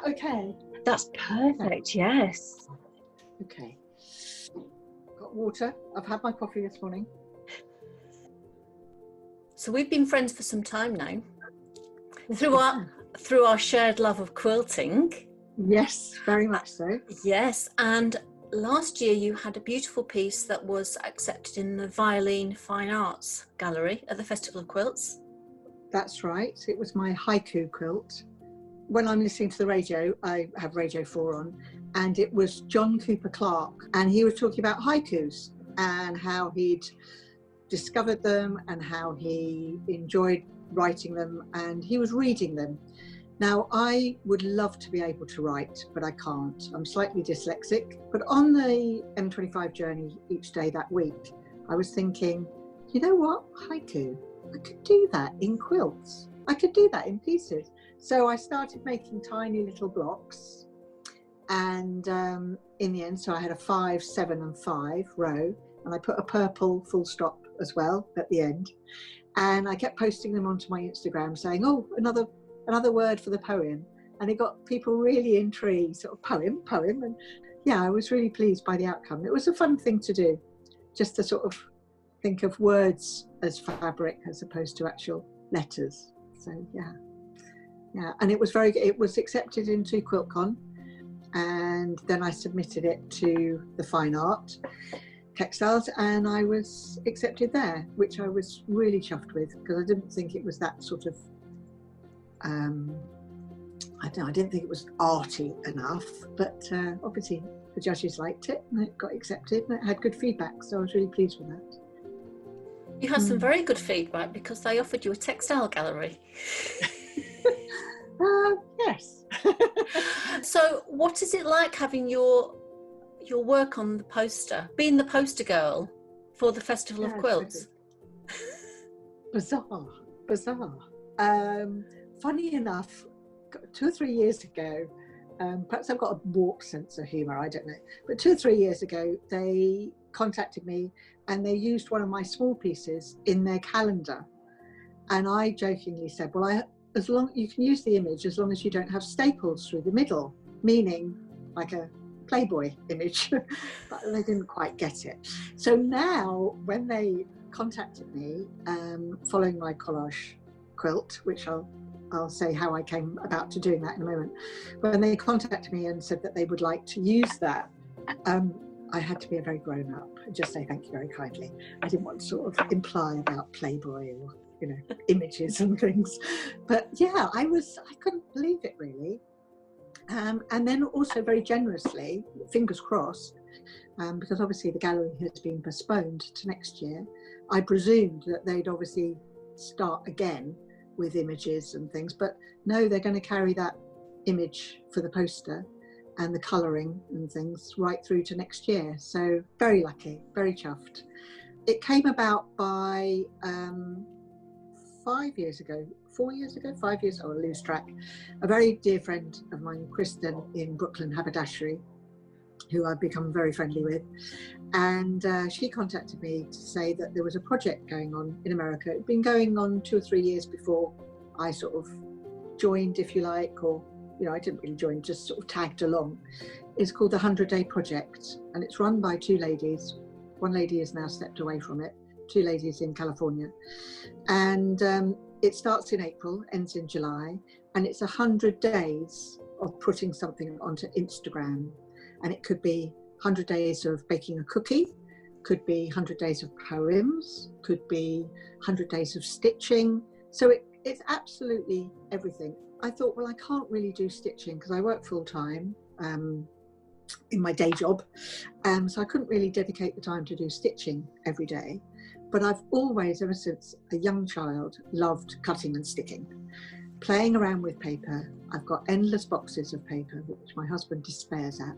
that okay? That's perfect, yes. Okay. Got water. I've had my coffee this morning. So we've been friends for some time now. Through our shared love of quilting. Yes, very much so. Yes, and last year you had a beautiful piece that was accepted in the Vlieseline Fine Arts Gallery at the Festival of Quilts. That's right. It was my Haiku Quilt. When I'm listening to the radio, I have Radio 4 on, and it was John Cooper Clarke, and he was talking about haikus and how he'd discovered them and how he enjoyed writing them, and he was reading them. Now, I would love to be able to write, but I can't. I'm slightly dyslexic. But on the M25 journey each day that week, I was thinking, you know what, haiku, I could do that in quilts. I could do that in pieces. So I started making tiny little blocks, and in the end, so I had a 5, 7 and 5 row, and I put a purple full stop as well at the end. And I kept posting them onto my Instagram saying, oh, another word for the poem. And it got people really intrigued, sort of poem. And yeah, I was really pleased by the outcome. It was a fun thing to do, just to sort of think of words as fabric as opposed to actual letters. So yeah. And it was accepted into QuiltCon, and then I submitted it to the Fine Art Textiles, and I was accepted there, which I was really chuffed with, because I didn't think it was that sort of I didn't think it was arty enough, but obviously the judges liked it and it got accepted and it had good feedback, so I was really pleased with that. You had some very good feedback because they offered you a textile gallery. Yes. So what is it like having your work on the poster, being the poster girl for the Festival of Quilts? Bizarre. Funny enough, 2 or 3 years ago, perhaps I've got a warped sense of humour, I don't know, but 2 or 3 years ago they contacted me and they used one of my small pieces in their calendar, and I jokingly said, well, as long you can use the image as long as you don't have staples through the middle, meaning like a Playboy image. But they didn't quite get it. So now when they contacted me following my collage quilt, which I'll say how I came about to doing that in a moment, when they contacted me and said that they would like to use that, I had to be a very grown up and just say thank you very kindly. I didn't want to sort of imply about Playboy or images and things, but yeah, I couldn't believe it really. And then also very generously, fingers crossed, because obviously the gallery has been postponed to next year, I presumed that they'd obviously start again with images and things, but no, they're going to carry that image for the poster and the colouring and things right through to next year. So very lucky, very chuffed. It came about by 5 years ago, 4 years ago, 5 years, I lose track. A very dear friend of mine, Kristen, in Brooklyn haberdashery, who I've become very friendly with, and she contacted me to say that there was a project going on in America. It'd been going on 2 or 3 years before I sort of joined, if you like, or I didn't really join, just sort of tagged along. It's called the 100-Day Project, and it's run by 2 ladies. One lady has now stepped away from it, 2 ladies in California, and it starts in April, ends in July, and it's 100 days of putting something onto Instagram. And it could be 100 days of baking a cookie, could be 100 days of poems, could be 100 days of stitching. So it's absolutely everything. I thought, well, I can't really do stitching because I work full time in my day job. So I couldn't really dedicate the time to do stitching every day. But I've always, ever since a young child, loved cutting and sticking, playing around with paper. I've got endless boxes of paper, which my husband despairs at,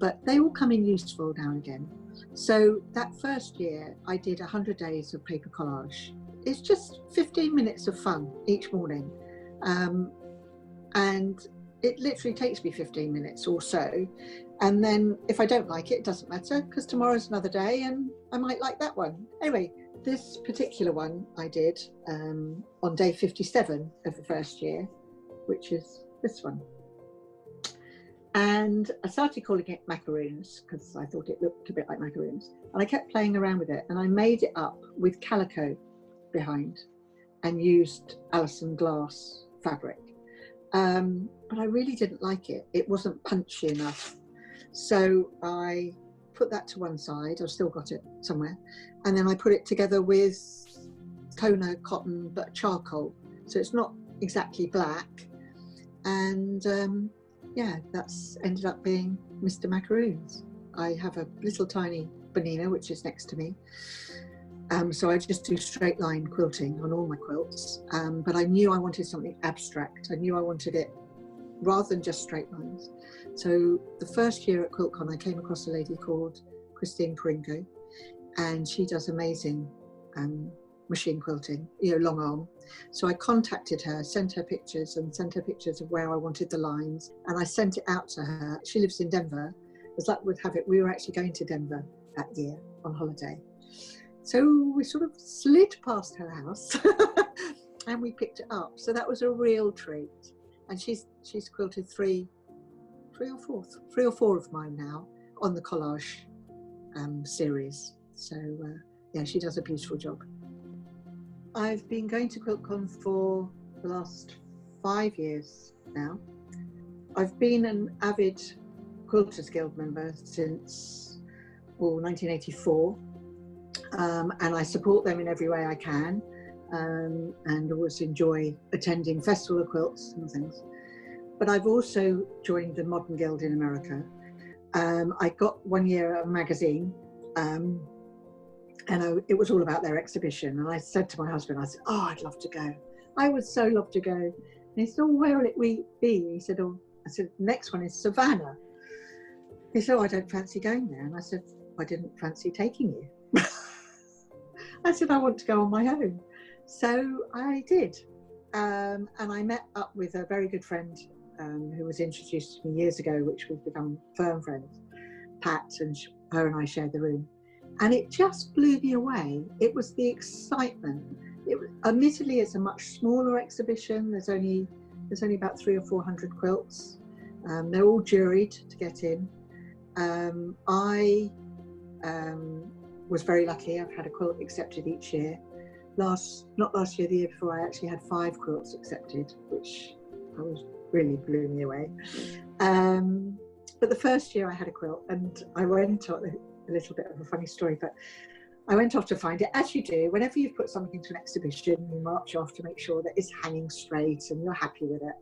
but they all come in useful now and again. So that first year, I did 100 days of paper collage. It's just 15 minutes of fun each morning. And it literally takes me 15 minutes or so. And then if I don't like it, it doesn't matter, because tomorrow's another day and I might like that one. Anyway, this particular one I did on day 57 of the first year, which is this one. And I started calling it Macaroons because I thought it looked a bit like macaroons. And I kept playing around with it, and I made it up with calico behind and used Alison glass fabric. But I really didn't like it. It wasn't punchy enough. So I put that to one side. I've still got it somewhere. And then I put it together with toner cotton, but charcoal. So it's not exactly black. And yeah, that's ended up being Mr. Macaroons. I have a little tiny Bonina, which is next to me. So I just do straight line quilting on all my quilts. But I knew I wanted something abstract. I knew I wanted it rather than just straight lines. So the first year at QuiltCon, I came across a lady called Christine Pringo, and she does amazing machine quilting, long arm. So I contacted her, sent her pictures of where I wanted the lines, and I sent it out to her. She lives in Denver. As luck would have it, we were actually going to Denver that year on holiday. So we sort of slid past her house and we picked it up. So that was a real treat. And she's quilted three or four of mine now on the Collage series. So yeah, she does a beautiful job. I've been going to QuiltCon for the last 5 years now. I've been an avid Quilters Guild member since 1984. And I support them in every way I can, and always enjoy attending Festival of Quilts and things. But I've also joined the Modern Guild in America. I got 1 year a magazine, and it was all about their exhibition. And I said to my husband, I said, "Oh, I'd love to go. I would so love to go." And he said, "Oh, where will it be?" He said, "Oh," I said, "Next one is Savannah." He said, "Oh, I don't fancy going there." And I said, "I didn't fancy taking you." I said, "I want to go on my own." So I did. And I met up with a very good friend who was introduced to me years ago, which we've become firm friends, Pat, and her and I shared the room. And it just blew me away. It was the excitement. Admittedly, it's a much smaller exhibition. There's only about 300 or 400 quilts. They're all juried to get in. I was very lucky. I've had a quilt accepted each year. Not last year, the year before, I actually had 5 quilts accepted, which really blew me away. But the first year I had a quilt, and I went on a little bit of a funny story, but I went off to find it, as you do. Whenever you've put something into an exhibition, you march off to make sure that it's hanging straight and you're happy with it.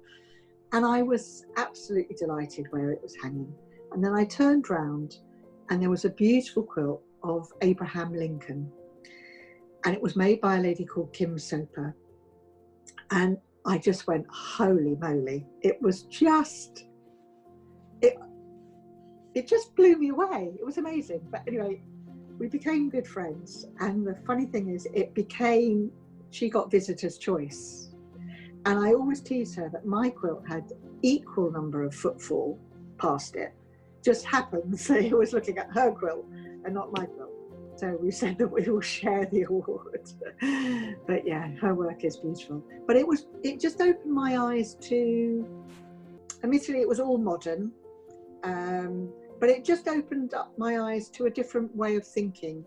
And I was absolutely delighted where it was hanging. And then I turned round and there was a beautiful quilt of Abraham Lincoln. And it was made by a lady called Kim Soper. And I just went, holy moly. It was just, it just blew me away. It was amazing. But anyway, we became good friends. And the funny thing is, she got visitor's choice. And I always tease her that my quilt had equal number of footfall past it. Just happens that he was looking at her quilt and not my quilt. So we said that we will share the award. But yeah, her work is beautiful. But it just opened my eyes to, admittedly it was all modern, but it just opened up my eyes to a different way of thinking,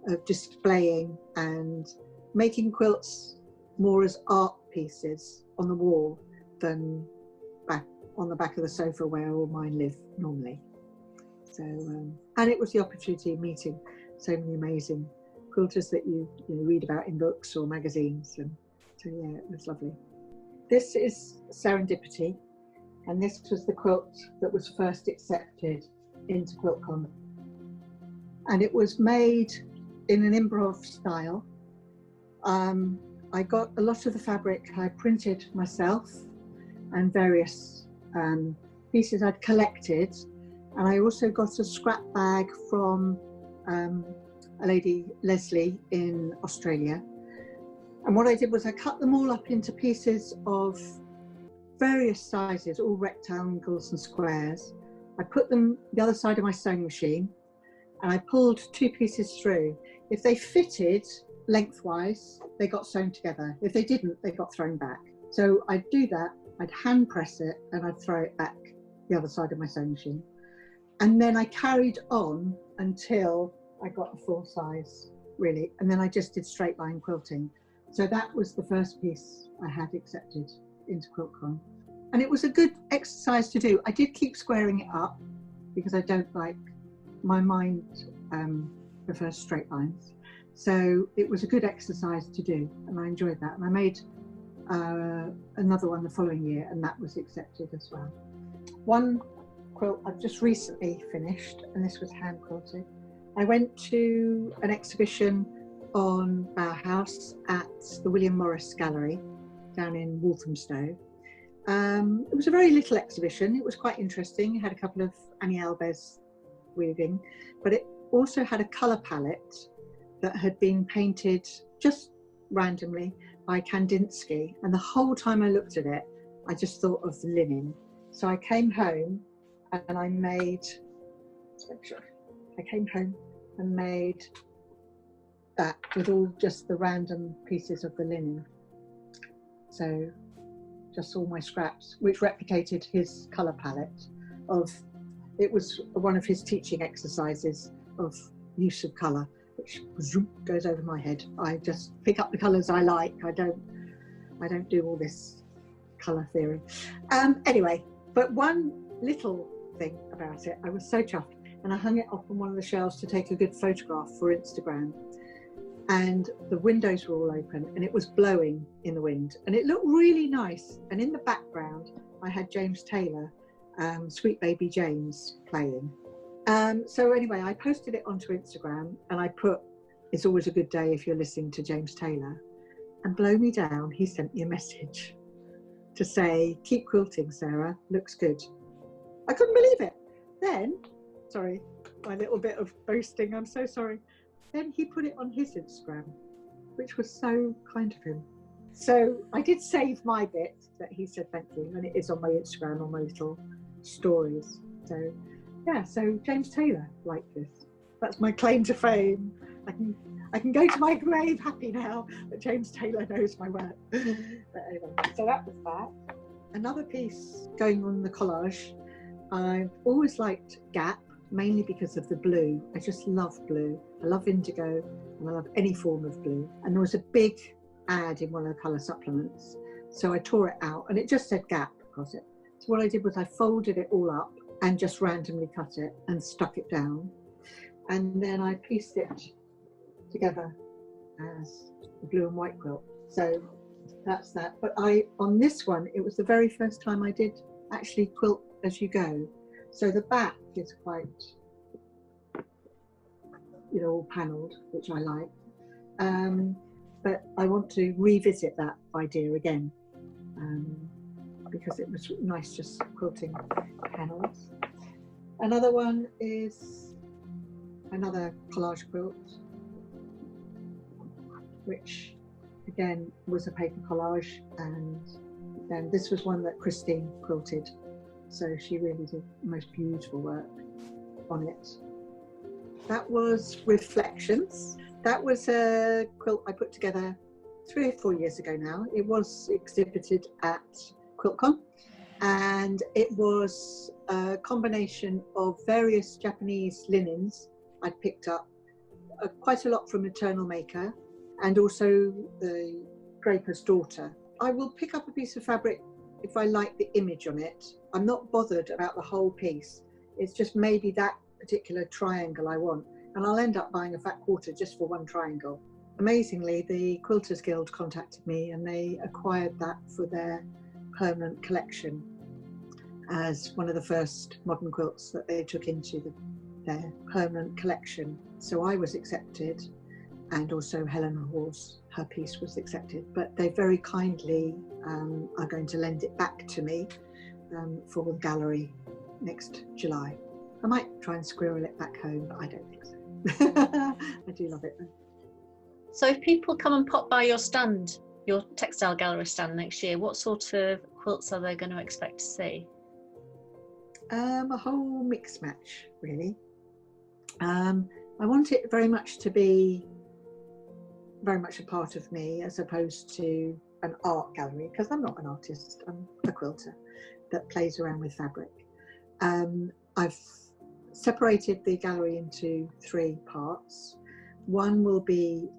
of displaying and making quilts more as art pieces on the wall than back on the back of the sofa where all mine live normally. So, and it was the opportunity of meeting so many amazing quilters that you read about in books or magazines, and so yeah, it was lovely. This is Serendipity, and this was the quilt that was first accepted into QuiltCon, and it was made in an improv style. I got a lot of the fabric I printed myself, and various pieces I'd collected, and I also got a scrap bag from a lady, Leslie, in Australia. And what I did was I cut them all up into pieces of various sizes, all rectangles and squares. I put them the other side of my sewing machine, and I pulled 2 pieces through. If they fitted lengthwise, they got sewn together. If they didn't, they got thrown back. So I'd do that, I'd hand press it, and I'd throw it back the other side of my sewing machine. And then I carried on until I got a full size, really. And then I just did straight line quilting. So that was the first piece I had accepted into QuiltCon. And it was a good exercise to do. I did keep squaring it up because I don't like, my mind prefers straight lines. So it was a good exercise to do, and I enjoyed that. And I made another one the following year, and that was accepted as well. One quilt I've just recently finished, and this was hand quilted. I went to an exhibition on Bauhaus at the William Morris Gallery down in Walthamstow. It was a very little exhibition. It was quite interesting. It had a couple of Annie Albers weaving, but it also had a colour palette that had been painted just randomly by Kandinsky. And the whole time I looked at it, I just thought of the linen. So I came home and I made, let's make sure, I came home and made that with all just the random pieces of the linen. So just all my scraps, which replicated his colour palette of, it was one of his teaching exercises of use of colour, which goes over my head. I just pick up the colours I like. I don't do all this colour theory. Anyway, but one little thing about it, I was so chuffed, and I hung it up on one of the shelves to take a good photograph for Instagram. And the windows were all open and it was blowing in the wind and it looked really nice. And in the background, I had James Taylor, Sweet Baby James, playing. So anyway, I posted it onto Instagram and I put, it's always a good day if you're listening to James Taylor. And blow me down, he sent me a message to say, keep quilting, Sarah, looks good. I couldn't believe it. Then, sorry, my little bit of boasting, I'm so sorry. Then he put it on his Instagram, which was so kind of him. So I did save my bit that he said thank you, and it is on my Instagram, on my little stories. So yeah, so James Taylor liked this. That's my claim to fame. I can go to my grave happy now that James Taylor knows my work. But anyway, so that was that. Another piece going on the collage, I've always liked Gap, mainly because of the blue. I just love blue. I love indigo and I love any form of blue. And there was a big ad in one of the colour supplements. So I tore it out and it just said Gap across it. So what I did was I folded it all up and just randomly cut it and stuck it down. And then I pieced it together as a blue and white quilt. So that's that. But on this one, it was the very first time I did actually quilt as you go. So the back is quite, all panelled, which I like. But I want to revisit that idea again because it was nice just quilting panels. Another one is another collage quilt, which again was a paper collage, and then this was one that Christine quilted. So she really did the most beautiful work on it. That was Reflections. That was a quilt I put together 3 or 4 years ago now. It was exhibited at QuiltCon, and it was a combination of various Japanese linens I'd picked up, quite a lot from Eternal Maker, and also the Draper's Daughter. I will pick up a piece of fabric if I like the image on it. I'm not bothered about the whole piece. It's just maybe that particular triangle I want. And I'll end up buying a fat quarter just for one triangle. Amazingly, the Quilters Guild contacted me and they acquired that for their permanent collection as one of the first modern quilts that they took into their permanent collection. So I was accepted, and also Helena Hawes, her piece was accepted, but they very kindly are going to lend it back to me for the gallery next July. I might try and squirrel it back home, but I don't think so. I do love it though. So if people come and pop by your stand, your Textile Gallery stand next year, what sort of quilts are they going to expect to see? A whole mix match, really. I want it very much to be very much a part of me as opposed to an art gallery, because I'm not an artist, I'm a quilter that plays around with fabric. I've separated the gallery into 3 parts. One will be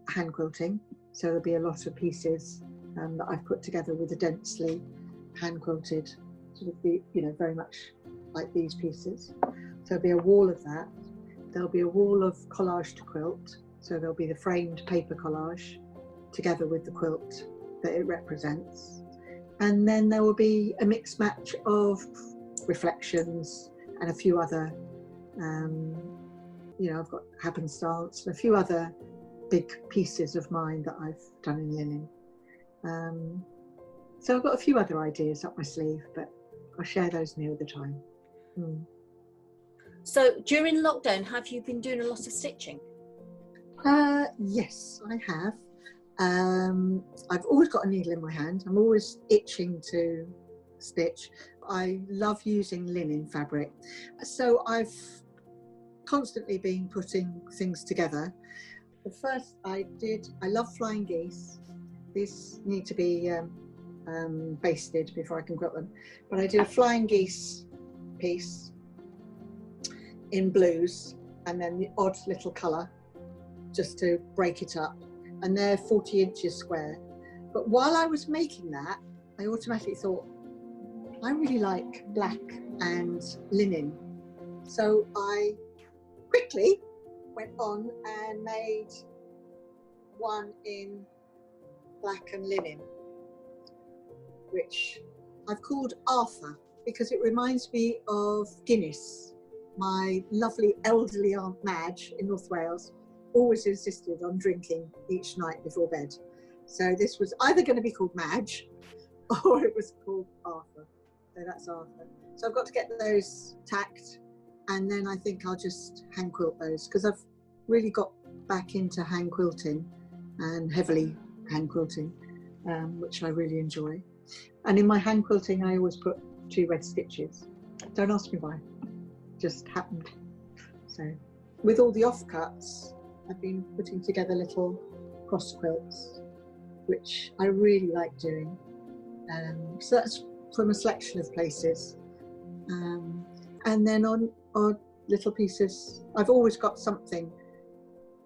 hand quilting, so there'll be a lot of pieces that I've put together with a densely hand quilted, sort of the, very much like these pieces. So there'll be a wall of that. There'll be a wall of collage to quilt, so there'll be the framed paper collage together with the quilt that it represents. And then there will be a mixed match of reflections and a few other, I've got happenstance and a few other big pieces of mine that I've done in linen. So I've got a few other ideas up my sleeve, but I'll share those near the time. So during lockdown, have you been doing a lot of stitching? Yes, I have. I've always got a needle in my hand. I'm always itching to stitch. I love using linen fabric. So I've constantly been putting things together. The first I love flying geese. These need to be basted before I can quilt them. But I did a flying geese piece in blues and then the odd little colour just to break it up. And they're 40 inches square. But while I was making that, I automatically thought, I really like black and linen. So I quickly went on and made one in black and linen, which I've called Arthur because it reminds me of Guinness. My lovely elderly Aunt Madge in North Wales always insisted on drinking each night before bed. So this was either going to be called Madge or it was called Arthur. So that's Arthur. So I've got to get those tacked and then I think I'll just hand quilt those because I've really got back into hand quilting and heavily hand quilting, which I really enjoy. And in my hand quilting, I always put 2 red stitches. Don't ask me why, just happened. So with all the offcuts, I've been putting together little cross quilts, which I really like doing. So that's from a selection of places. And then on little pieces, I've always got something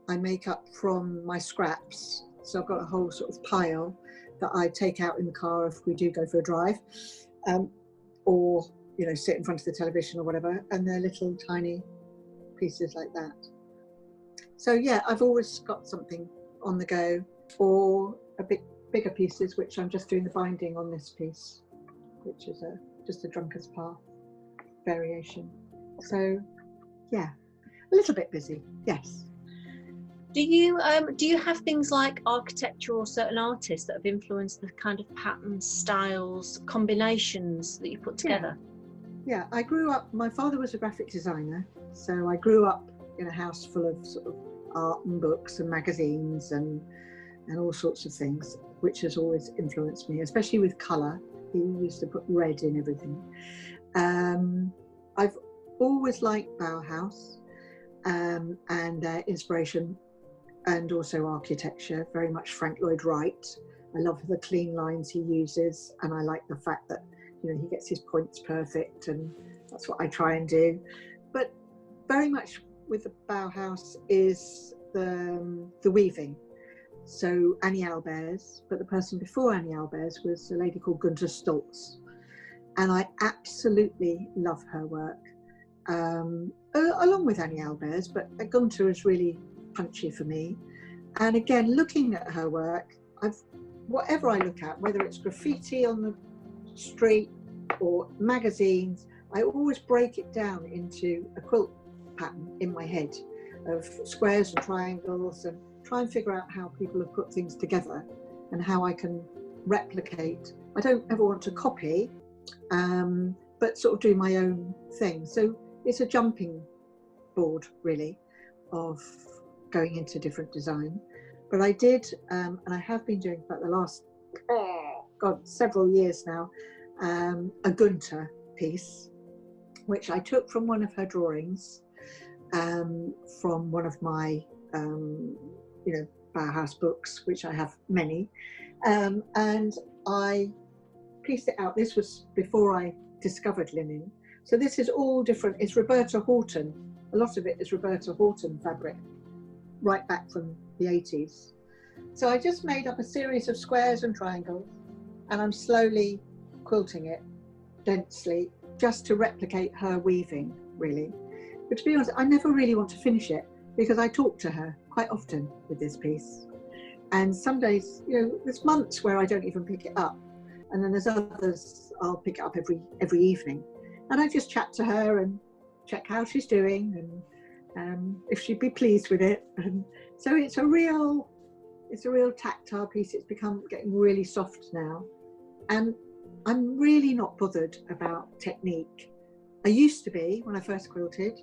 I make up from my scraps. So I've got a whole sort of pile that I take out in the car if we do go for a drive, or sit in front of the television or whatever, and they're little tiny pieces like that. So yeah, I've always got something on the go, or a bit bigger pieces, which I'm just doing the binding on this piece, which is just a Drunkard's Path variation. So yeah, a little bit busy, yes. Do you have things like architecture or certain artists that have influenced the kind of patterns, styles, combinations that you put together? Yeah, I grew up, my father was a graphic designer, so I grew up in a house full of sort of art and books and magazines and all sorts of things, which has always influenced me, especially with colour. He used to put red in everything. I've always liked Bauhaus and their inspiration, and also architecture, very much Frank Lloyd Wright. I love the clean lines he uses, and I like the fact that he gets his points perfect, and that's what I try and do. But very much with the Bauhaus is the weaving. So Annie Albers, but the person before Annie Albers was a lady called Gunter Stoltz, and I absolutely love her work, along with Annie Albers, but Gunter is really punchy for me. And again, looking at her work, whatever I look at, whether it's graffiti on the street or magazines, I always break it down into a quilt pattern in my head of squares and triangles, and try and figure out how people have put things together and how I can replicate. I don't ever want to copy, but sort of do my own thing. So it's a jumping board really of going into different design. But I did, and I have been doing for the last several years now, a Gunter piece, which I took from one of her drawings, from one of my Bauhaus books, which I have many, and I pieced it out. This was before I discovered linen, So this is all different. It's Roberta Horton. A lot of it is Roberta Horton fabric, right back from the 80s. So I just made up a series of squares and triangles, and I'm slowly quilting it densely, just to replicate her weaving, really. But to be honest, I never really want to finish it, because I talk to her quite often with this piece. And some days, you know, there's months where I don't even pick it up. And then there's others I'll pick it up every evening. And I just chat to her and check how she's doing and if she'd be pleased with it. And so it's a real tactile piece. It's getting really soft now. And I'm really not bothered about technique. I used to be, when I first quilted.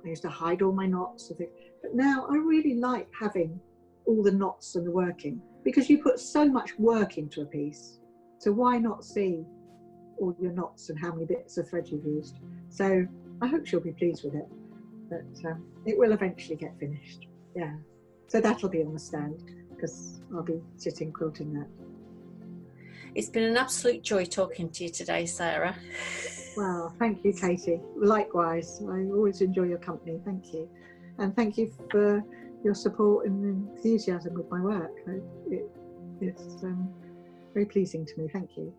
I used to hide all my knots and things. But now I really like having all the knots and the working, because you put so much work into a piece. So why not see all your knots and how many bits of thread you've used? So I hope she'll be pleased with it, but it will eventually get finished. Yeah. So that'll be on the stand, because I'll be sitting quilting that. It's been an absolute joy talking to you today, Sarah. Well, thank you, Katie. Likewise, I always enjoy your company. Thank you. And thank you for your support and enthusiasm with my work. It's very pleasing to me. Thank you.